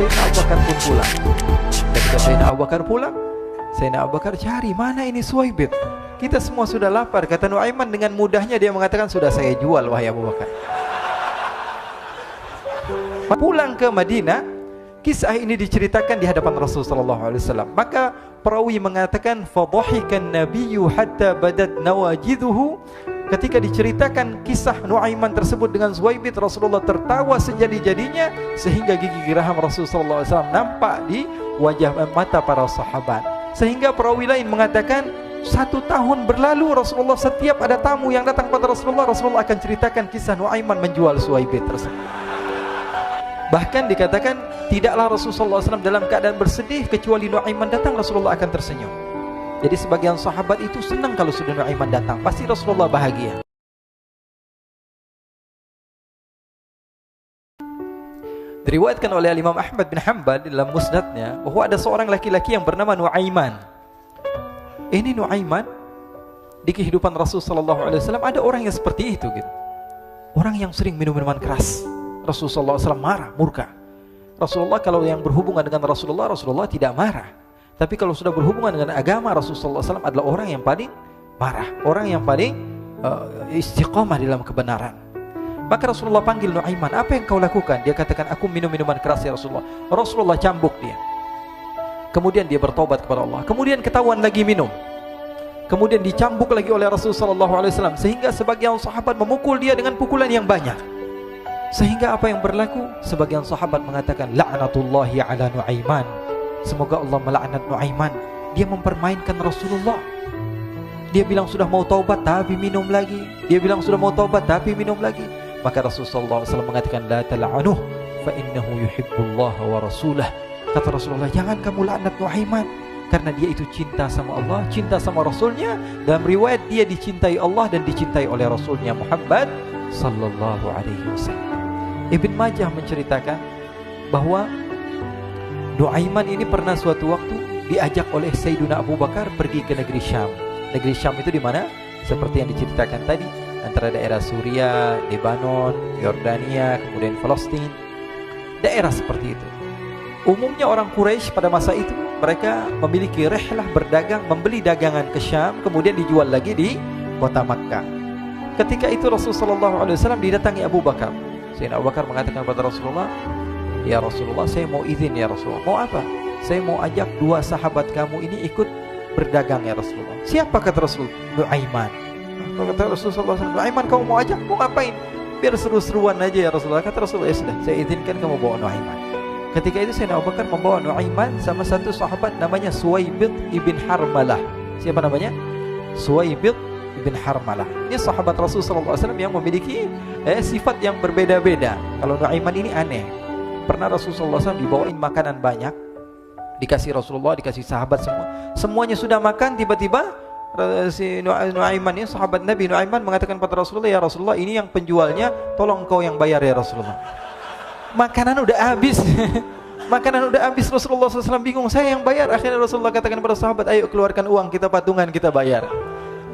Sayyidina Abu Bakar pun pulang. Ketika Sayyidina Abu Bakar pulang, Sayyidina Abu Bakar cari, mana ini Suwaibit? Kita semua sudah lapar. Kata Nuaiman dengan mudahnya dia mengatakan, sudah saya jual wahai Abu Bakar. Pulang ke Madinah, kisah ini diceritakan di hadapan Rasulullah SAW. Maka perawi mengatakan, fadhahikan nabiyyu hatta badat nawajiduhu. Ketika diceritakan kisah Nuaiman tersebut dengan Suwaibit, Rasulullah tertawa sejadi-jadinya sehingga gigi geraham Rasulullah SAW nampak di wajah mata para sahabat. Sehingga perawi lain mengatakan, 1 tahun berlalu Rasulullah setiap ada tamu yang datang pada Rasulullah, Rasulullah akan ceritakan kisah Nuaiman menjual Suwaibit tersebut. Bahkan dikatakan tidaklah Rasulullah SAW dalam keadaan bersedih kecuali Nuaiman datang, Rasulullah akan tersenyum. Jadi sebagian sahabat itu senang kalau sudah Nuaiman datang, pasti Rasulullah bahagia. Diriwayatkan oleh Imam Ahmad bin Hanbal dalam musnadnya bahwa ada seorang laki-laki yang bernama Nuaiman. Ini Nuaiman di kehidupan Rasulullah SAW ada orang yang seperti itu gitu. Orang yang sering minum minuman keras. Rasulullah SAW marah, murka. Rasulullah kalau yang berhubungan dengan Rasulullah tidak marah. Tapi kalau sudah berhubungan dengan agama, Rasulullah SAW adalah orang yang paling marah, orang yang paling istiqamah dalam kebenaran. Maka Rasulullah panggil Nuaiman, apa yang kau lakukan? Dia katakan, aku minum minuman keras ya Rasulullah. Rasulullah cambuk dia. Kemudian dia bertobat kepada Allah. Kemudian ketahuan lagi minum. Kemudian dicambuk lagi oleh Rasulullah SAW, sehingga sebagian sahabat memukul dia dengan pukulan yang banyak. Sehingga apa yang berlaku? Sebagian sahabat mengatakan, la'natullahi ala Nuaiman. Semoga Allah melaknat Nuaiman. Dia mempermainkan Rasulullah. Dia bilang sudah mau taubat tapi minum lagi. Dia bilang sudah mau taubat tapi minum lagi. Maka Rasulullah SAW mengatakan, la tal'anuh fa innahu yuhibbullah wa rasulah. Kata Rasulullah, jangan kamu laknat Nuaiman, karena dia itu cinta sama Allah, cinta sama Rasulnya. Dalam riwayat dia dicintai Allah dan dicintai oleh Rasulnya Muhammad sallallahu alaihi wasallam. Ibn Majah menceritakan bahwa Nuaiman ini pernah suatu waktu diajak oleh Sayyidina Abu Bakar pergi ke negeri Syam. Negeri Syam itu di mana? Seperti yang diceritakan tadi, antara daerah Suriah, Lebanon, Yordania, kemudian Palestina. Daerah seperti itu. Umumnya orang Quraisy pada masa itu mereka memiliki rihlah berdagang, membeli dagangan ke Syam, kemudian dijual lagi di kota Makkah. Ketika itu Rasulullah SAW didatangi Abu Bakar. Sayyidina Abu Bakar mengatakan kepada Rasulullah, ya Rasulullah, saya mau izin ya Rasulullah. Mau apa? Saya mau ajak 2 sahabat kamu ini ikut berdagang ya Rasulullah. Siapa kata Rasul? Nuaiman. Kata Rasulullah SAW, Nuaiman kamu mau ajak? Mau ngapain? Biar seru-seruan aja ya Rasulullah. Kata Rasulullah, ya sudah, saya izinkan kamu bawa Nuaiman. Ketika itu Sayyidina Abu Bakar membawa Nuaiman sama satu sahabat namanya Suwaibit ibn Harmalah. Siapa namanya? Suwaibit ibn Harmalah. Ini sahabat Rasulullah SAW yang memiliki sifat yang berbeda-beda. Kalau Nuaiman ini aneh. Pernah Rasulullah SAW dibawain makanan banyak, dikasih Rasulullah, dikasih sahabat semua. Semuanya sudah makan, tiba-tiba si Nuaiman ini, sahabat Nabi Nuaiman mengatakan kepada Rasulullah, ya Rasulullah, ini yang penjualnya, tolong engkau yang bayar ya Rasulullah. Makanan udah habis. Makanan udah habis, Rasulullah SAW bingung, saya yang bayar. Akhirnya Rasulullah katakan kepada sahabat, ayo keluarkan uang, kita patungan, kita bayar.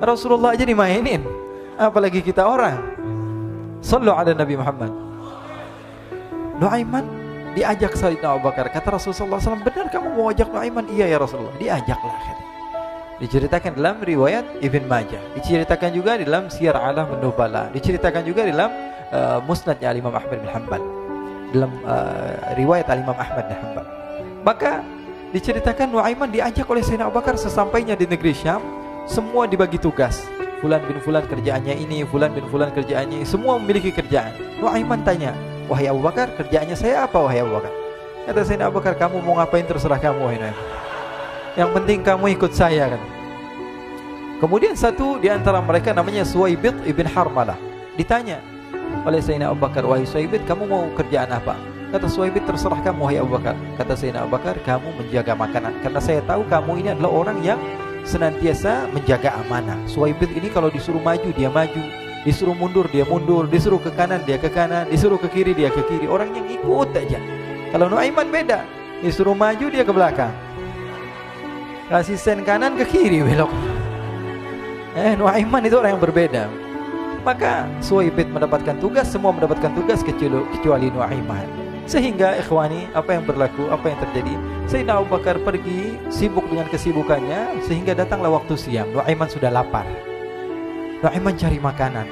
Rasulullah aja dimainin, apalagi kita orang. Sallu ala Nabi Muhammad. Nuaiman diajak Sayyidina Abu Bakar. Kata Rasulullah SAW, benar kamu mau ajak Nuaiman? Iya ya Rasulullah. Diajaklah. Diceritakan dalam riwayat Ibn Majah, diceritakan juga dalam Siyar A'lam An-Nubala, diceritakan juga dalam Musnadnya Imam Ahmad bin Hanbal, dalam riwayat Imam Ahmad bin Hanbal. Maka diceritakan Nuaiman diajak oleh Sayyidina Abu Bakar. Sesampainya di negeri Syam, semua dibagi tugas. Fulan bin Fulan kerjaannya ini, Fulan bin Fulan kerjaannya ini, semua memiliki kerjaan. Nuaiman tanya, wahai Abu Bakar, kerjaannya saya apa wahai Abu Bakar? Kata Sayyidina Abu Bakar, kamu mau ngapain terserah kamu wahai Nuaiman. Yang penting kamu ikut saya kan. Kemudian satu di antara mereka namanya Suwaibit ibn Harmalah. Ditanya oleh Sayyidina Abu Bakar, wahai Suwaibit, kamu mau kerjaan apa? Kata Suwaibit, terserah kamu wahai Abu Bakar. Kata Sayyidina Abu Bakar, kamu menjaga makanan, karena saya tahu kamu ini adalah orang yang senantiasa menjaga amanah. Suwaibit ini kalau disuruh maju dia maju, disuruh mundur dia mundur, disuruh ke kanan dia ke kanan, disuruh ke kiri dia ke kiri. Orang yang ikut aja. Kalau Nuaiman beda, disuruh maju dia ke belakang, kasih sen kanan ke kiri belok. Nuaiman itu orang yang berbeda. Maka Suwaibit mendapatkan tugas, semua mendapatkan tugas kecuali Nuaiman. Sehingga ikhwani, apa yang berlaku, apa yang terjadi? Sayyidina Abu Bakar pergi sibuk dengan kesibukannya, sehingga datanglah waktu siang. Nuaiman sudah lapar. Nuaiman cari makanan.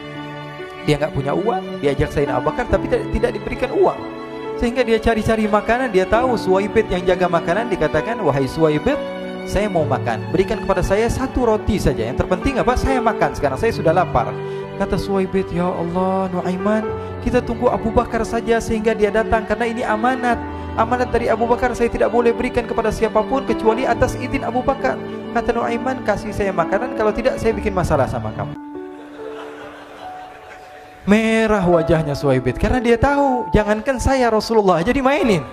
Dia nggak punya uang, diajak Sayyidina Abu Bakar tapi tidak diberikan uang. Sehingga dia cari-cari makanan, dia tahu Suwaibid yang jaga makanan, dikatakan, "Wahai Suwaibid, saya mau makan, berikan kepada saya 1 roti saja. Yang terpenting apa? Saya makan sekarang, saya sudah lapar." Kata Suwaibid, "Ya Allah, Nuaiman, kita tunggu Abu Bakar saja sehingga dia datang, karena ini amanat. Amanat dari Abu Bakar, saya tidak boleh berikan kepada siapapun kecuali atas izin Abu Bakar." Kata Nuaiman, "Kasih saya makanan, kalau tidak saya bikin masalah sama kamu." Merah wajahnya Suwaibid karena dia tahu, jangankan saya, Rasulullah jadi mainin.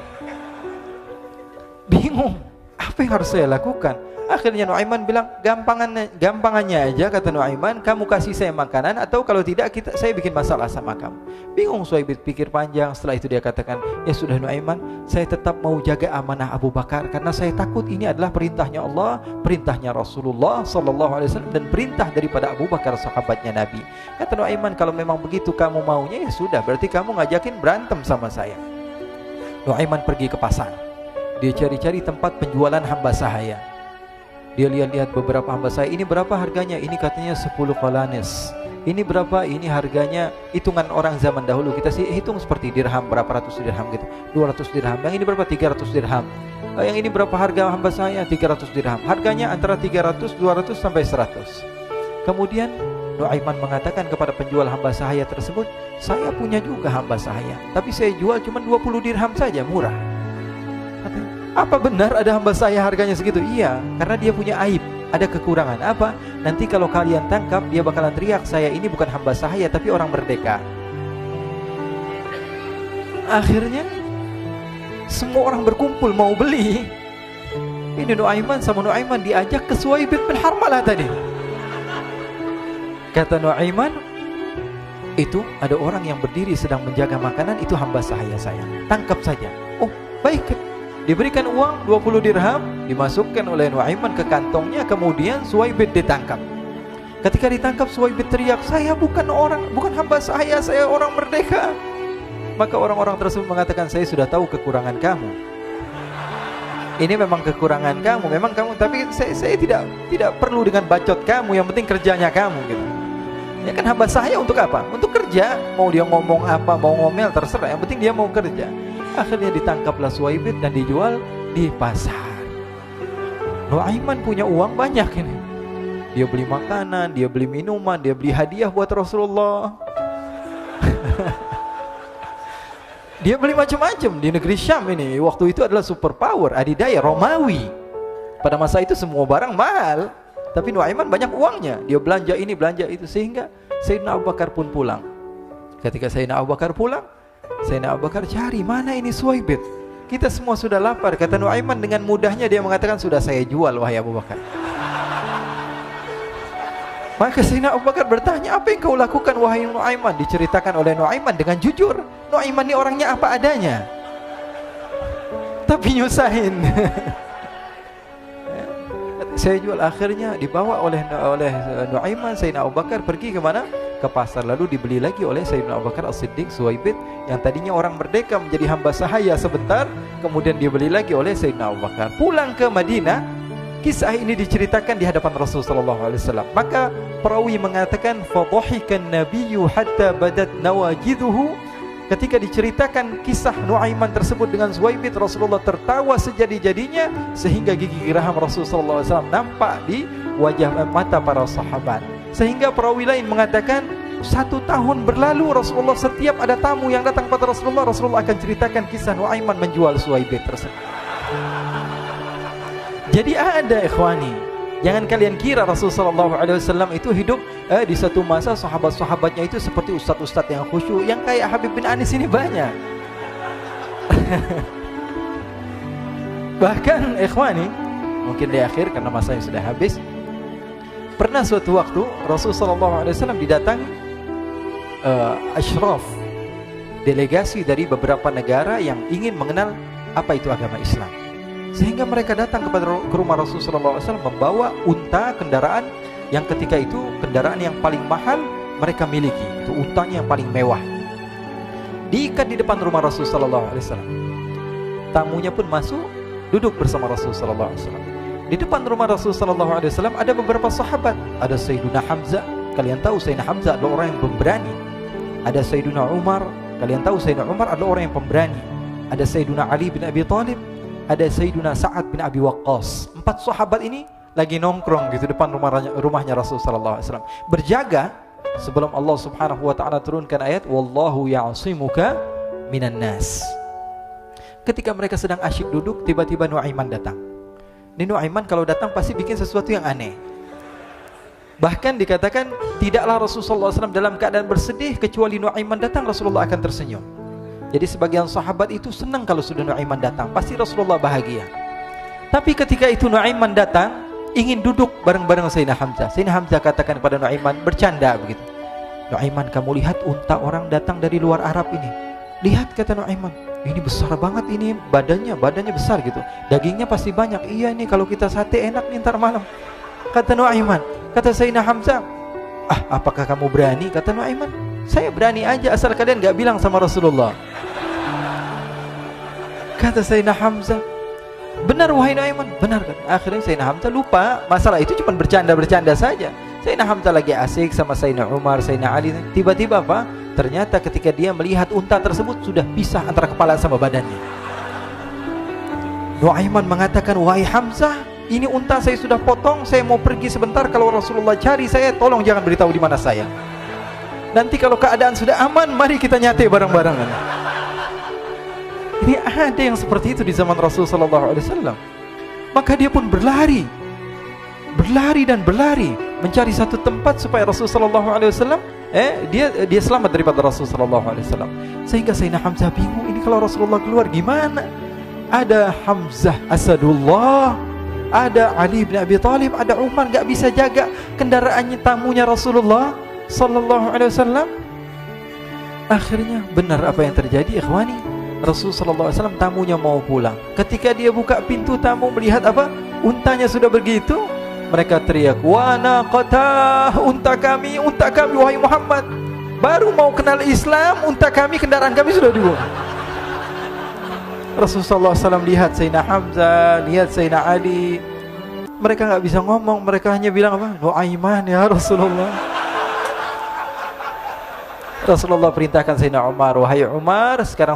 Bingung, apa yang harus saya lakukan? Akhirnya Nuaiman bilang, gampangannya aja, kata Nuaiman, kamu kasih saya makanan, atau kalau tidak saya bikin masalah sama kamu. Bingung Suwaibid, pikir panjang. Setelah itu dia katakan, ya sudah Nuaiman, saya tetap mau jaga amanah Abu Bakar, karena saya takut ini adalah perintahnya Allah, perintahnya Rasulullah SAW, dan perintah daripada Abu Bakar, sahabatnya Nabi. Kata Nuaiman, kalau memang begitu kamu maunya, ya sudah, berarti kamu ngajakin berantem sama saya. Nuaiman pergi ke pasar. Dia cari-cari tempat penjualan hamba sahaya. Dia lihat-lihat beberapa hamba sahaya. Ini berapa harganya? Ini katanya 10 qalanis. Ini berapa? Ini harganya hitungan orang zaman dahulu. Kita sih hitung seperti dirham, berapa ratus dirham gitu. 200 dirham. Yang ini berapa? 300 dirham. Yang ini berapa harga hamba sahaya? 300 dirham. Harganya antara 300, 200 sampai 100. Kemudian Nuaiman mengatakan kepada penjual hamba sahaya tersebut, "Saya punya juga hamba sahaya, tapi saya jual cuma 20 dirham saja, murah." Katanya, "Apa benar ada hamba saya harganya segitu?" "Iya, karena dia punya aib, ada kekurangan." "Apa?" "Nanti kalau kalian tangkap, dia bakalan teriak, saya ini bukan hamba sahaya tapi orang merdeka." Akhirnya semua orang berkumpul mau beli. Ini Nuaiman sama Nuaiman diajak ke Suwaibid bin Harmalah tadi. Kata Nuaiman, "Itu ada orang yang berdiri sedang menjaga makanan, itu hamba sahaya saya, tangkap saja." "Oh baik." Diberikan uang 20 dirham, dimasukkan oleh Nuaiman ke kantongnya, kemudian Suwaibid ditangkap. Ketika ditangkap, Suwaibid teriak, "Saya bukan hamba saya orang merdeka." Maka orang-orang tersebut mengatakan, "Saya sudah tahu kekurangan kamu. Ini memang kekurangan kamu, memang kamu, tapi saya tidak perlu dengan bacot kamu, yang penting kerjanya kamu gitu. Ya kan hamba saya untuk apa? Untuk kerja. Mau dia ngomong apa, mau ngomel terserah, yang penting dia mau kerja." Akhirnya ditangkaplah Suwaibid dan dijual di pasar. Nuaiman punya uang banyak ini. Dia beli makanan, dia beli minuman, dia beli hadiah buat Rasulullah. Dia beli macam-macam di negeri Syam ini. Waktu itu adalah superpower, adidaya Romawi. Pada masa itu semua barang mahal, tapi Nuaiman banyak uangnya. Dia belanja ini, belanja itu, sehingga Sayyidina Abu Bakar pun pulang. Ketika Sayyidina Abu Bakar pulang, Sayyidina Abu Bakar cari, mana ini Suwaibid? Kita semua sudah lapar. Kata Nuaiman dengan mudahnya dia mengatakan, "Sudah saya jual wahai Abu Bakar." Maka Sayyidina Abu Bakar bertanya, "Apa yang kau lakukan wahai Nuaiman?" Diceritakan oleh Nuaiman dengan jujur. Nuaiman ini orangnya apa adanya, tapi nyusahin. Saya jual. Akhirnya dibawa oleh Nuaiman, Sayyidina Abu Bakar pergi ke mana? Ke pasar. Lalu dibeli lagi oleh Sayyidina Abu Bakar As-Siddiq Suwaibid, yang tadinya orang merdeka menjadi hamba sahaya sebentar, kemudian dibeli lagi oleh Sayyidina Abu Bakar. Pulang ke Madinah, kisah ini diceritakan di hadapan Rasulullah SAW. Maka perawi mengatakan, "Fadhahikan nabiyyu hatta badat nawajiduhu." Ketika diceritakan kisah Nuaiman tersebut dengan Suwaibid, Rasulullah tertawa sejadi-jadinya sehingga gigi geraham Rasulullah SAW nampak di wajah mata para sahabat. Sehingga perawi lain mengatakan 1 tahun berlalu, Rasulullah setiap ada tamu yang datang pada Rasulullah akan ceritakan kisah Nuaiman menjual Suwaibid tersebut. Jadi ada ikhwani, jangan kalian kira Rasulullah SAW itu hidup di satu masa sahabat-sahabatnya itu seperti ustadz-ustadz yang khusyuk, yang kayak Habib bin Anis ini banyak. Bahkan ikhwani, mungkin di akhir karena masanya sudah habis, pernah suatu waktu Rasulullah SAW didatangi asyraf, delegasi dari beberapa negara yang ingin mengenal apa itu agama Islam. Sehingga mereka datang ke rumah Rasulullah SAW membawa unta, kendaraan yang ketika itu kendaraan yang paling mahal mereka miliki. Itu untanya yang paling mewah. diikat di depan rumah Rasul sallallahu alaihi wasallam. Tamunya pun masuk, duduk bersama Rasul sallallahu alaihi wasallam. Di depan rumah Rasul sallallahu alaihi wasallam ada beberapa sahabat. Ada Sayyiduna Hamzah, kalian tahu Sayyidina Hamzah adalah orang yang pemberani. Ada Sayyiduna Umar, kalian tahu Sayyidina Umar adalah orang yang pemberani. Ada Sayyiduna Ali bin Abi Thalib, ada Sayyiduna Sa'ad bin Abi Waqqas. 4 sahabat ini lagi nongkrong gitu depan rumahnya Rasul sallallahu alaihi wasallam, berjaga sebelum Allah Subhanahu wa taala turunkan ayat wallahu ya'simuka minan nas. Ketika mereka sedang asyik duduk, tiba-tiba Nuaiman datang. Ini Nuaiman kalau datang pasti bikin sesuatu yang aneh. Bahkan dikatakan tidaklah Rasulullah SAW dalam keadaan bersedih, kecuali Nuaiman datang Rasulullah akan tersenyum. Jadi sebagian sahabat itu senang kalau sudah Nuaiman datang, pasti Rasulullah bahagia. Tapi ketika itu Nuaiman datang, ingin duduk bareng-bareng Sayyidina Hamzah. Sayyidina Hamzah katakan kepada Nuaiman, bercanda begitu. Nuaiman, kamu lihat unta orang datang dari luar Arab ini. Lihat, kata Nuaiman, ini besar banget ini, badannya besar gitu. Dagingnya pasti banyak. Iya, ini kalau kita sate enak nih ntar malam. Kata Nuaiman. Kata Sayyidina Hamzah, apakah kamu berani? Kata Nuaiman, saya berani aja asal kalian gak bilang sama Rasulullah. Kata Sayyidina Hamzah, benar wahai Nuaiman, benar kan? Akhirnya Sayyidina Hamzah lupa masalah itu, cuma bercanda-bercanda saja. Sayyidina Hamzah lagi asik sama Sayyidina Umar, Sayyidina Ali. Tiba-tiba apa? Ternyata ketika dia melihat unta tersebut sudah pisah antara kepala sama badannya. Nuaiman mengatakan, wahai Hamzah, ini unta saya sudah potong, saya mau pergi sebentar. Kalau Rasulullah cari saya, tolong jangan beritahu di mana saya. Nanti kalau keadaan sudah aman, mari kita nyate bareng-barengan. Ini ada yang seperti itu di zaman Rasul sallallahu alaihi wasallam. Maka dia pun berlari dan berlari mencari satu tempat supaya Rasul sallallahu alaihi wasallam dia selamat daripada Rasul sallallahu alaihi wasallam. Sehingga Sayyidina Hamzah bingung, ini kalau Rasulullah keluar gimana? Ada Hamzah Asadullah, ada Ali bin Abi Thalib, ada Umar, gak bisa jaga kendaraannya tamunya Rasulullah sallallahu alaihi wasallam. Akhirnya benar apa yang terjadi, ikhwani. Rasul sallallahu alaihi wasallam tamunya mau pulang. Ketika dia buka pintu tamu melihat apa? Untanya sudah begitu. Mereka teriak, "Wa naqata, unta kami wahai Muhammad. Baru mau kenal Islam, unta kami, kendaraan kami sudah dibuang." Rasulullah SAW lihat Sayyidina Hamzah, lihat Sayyidina Ali. Mereka nggak bisa ngomong, mereka hanya bilang apa? Nuaiman ya Rasulullah. Rasulullah perintahkan Sayyidina Umar, wahai Umar, sekarang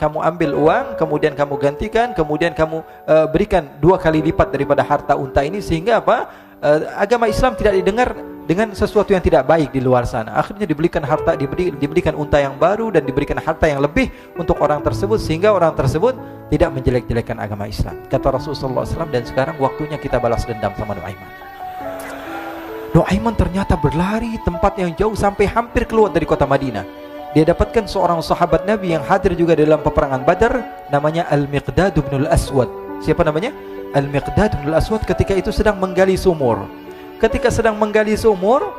kamu ambil uang, kemudian kamu gantikan, kemudian kamu berikan 2 kali lipat daripada harta unta ini, sehingga apa? Agama Islam tidak didengar dengan sesuatu yang tidak baik di luar sana. Akhirnya diberikan harta, diberikan unta yang baru dan diberikan harta yang lebih untuk orang tersebut, sehingga orang tersebut tidak menjelek-jelekan agama Islam. Kata Rasulullah SAW, dan sekarang waktunya kita balas dendam sama Nuaiman. Nuaiman ternyata berlari tempat yang jauh sampai hampir keluar dari kota Madinah. Dia dapatkan seorang sahabat Nabi yang hadir juga dalam peperangan Badar, namanya Al-Miqdad bin Al-Aswad. Siapa namanya? Al-Miqdad bin Al-Aswad ketika itu sedang menggali sumur. Ketika sedang menggali sumur,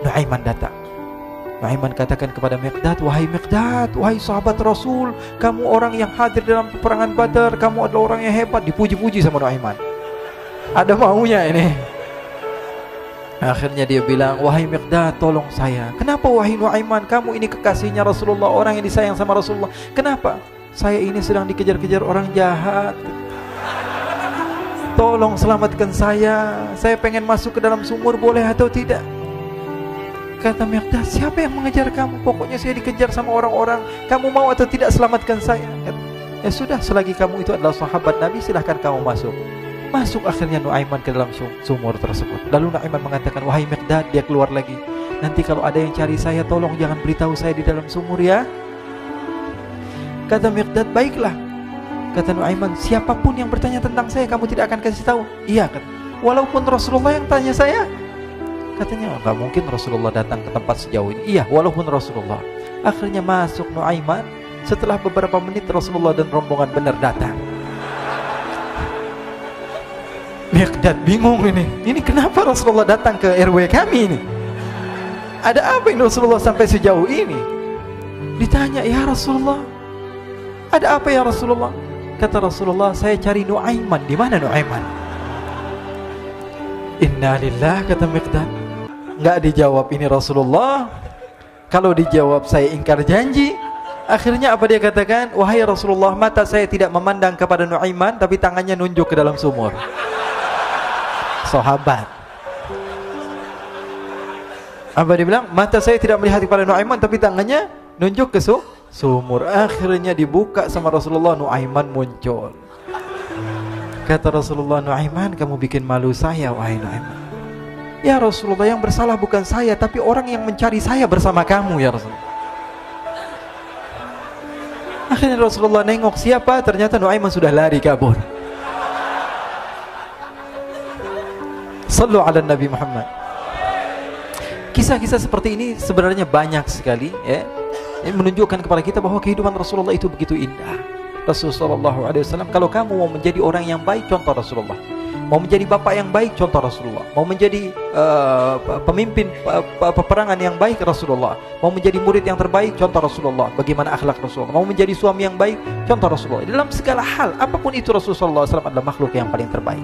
Nuaiman datang. Nuaiman katakan kepada Miqdad, wahai Miqdad, wahai sahabat Rasul, kamu orang yang hadir dalam peperangan Badar, kamu adalah orang yang hebat. Dipuji-puji sama Nuaiman. Ada maunya ini. Akhirnya dia bilang, wahai Miqdad, tolong saya. Kenapa wahai Nuaiman? Kamu ini kekasihnya Rasulullah, orang yang disayang sama Rasulullah. Kenapa? Saya ini sedang dikejar-kejar orang jahat. Tolong selamatkan saya. Saya pengen masuk ke dalam sumur, boleh atau tidak? Kata Miqdad, siapa yang mengejar kamu? Pokoknya saya dikejar sama orang-orang. Kamu mau atau tidak selamatkan saya? Ya sudah, selagi kamu itu adalah sahabat Nabi, silahkan kamu masuk. Masuk akhirnya Nuaiman ke dalam sumur tersebut. Lalu Nuaiman mengatakan, wahai Miqdad, dia keluar lagi. Nanti kalau ada yang cari saya, tolong jangan beritahu saya di dalam sumur ya. Kata Miqdad, baiklah. Kata Nuaiman, siapapun yang bertanya tentang saya, kamu tidak akan kasih tahu? Iya, kata. Walaupun Rasulullah yang tanya saya? Katanya, enggak mungkin Rasulullah datang ke tempat sejauh ini. Iya, walaupun Rasulullah. Akhirnya masuk Nuaiman. Setelah beberapa menit Rasulullah dan rombongan benar datang. Miqdad bingung ini. Ini kenapa Rasulullah datang ke RW kami ini? Ada apa ini Rasulullah sampai sejauh ini? Ditanya, ya Rasulullah, ada apa ya Rasulullah? Kata Rasulullah, saya cari Nuaiman. Di mana Nuaiman? Innalillah, kata Miqdad. Enggak dijawab ini Rasulullah. Kalau dijawab saya ingkar janji. Akhirnya apa dia katakan? Wahai Rasulullah, mata saya tidak memandang kepada Nuaiman, tapi tangannya nunjuk ke dalam sumur. Sahabat. Apa dia bilang? Mata saya tidak melihat kepada Nuaiman, tapi tangannya nunjuk ke sumur. Akhirnya dibuka sama Rasulullah, Nuaiman muncul. Kata Rasulullah, Nuaiman, kamu bikin malu saya, wahai Nuaiman. Ya Rasulullah, yang bersalah bukan saya, tapi orang yang mencari saya bersama kamu, ya Rasulullah. Akhirnya Rasulullah nengok, siapa? Ternyata Nuaiman sudah lari kabur. Sallu ala Nabi Muhammad. Kisah-kisah seperti ini sebenarnya banyak sekali, ya. Ini menunjukkan kepada kita bahwa kehidupan Rasulullah itu begitu indah. Rasulullah SAW, kalau kamu mau menjadi orang yang baik, contoh Rasulullah. Mau menjadi bapak yang baik, contoh Rasulullah. Mau menjadi pemimpin peperangan yang baik, Rasulullah. Mau menjadi murid yang terbaik, contoh Rasulullah. Bagaimana akhlak Rasulullah. Mau menjadi suami yang baik, contoh Rasulullah. Dalam segala hal, apapun itu, Rasulullah SAW adalah makhluk yang paling terbaik.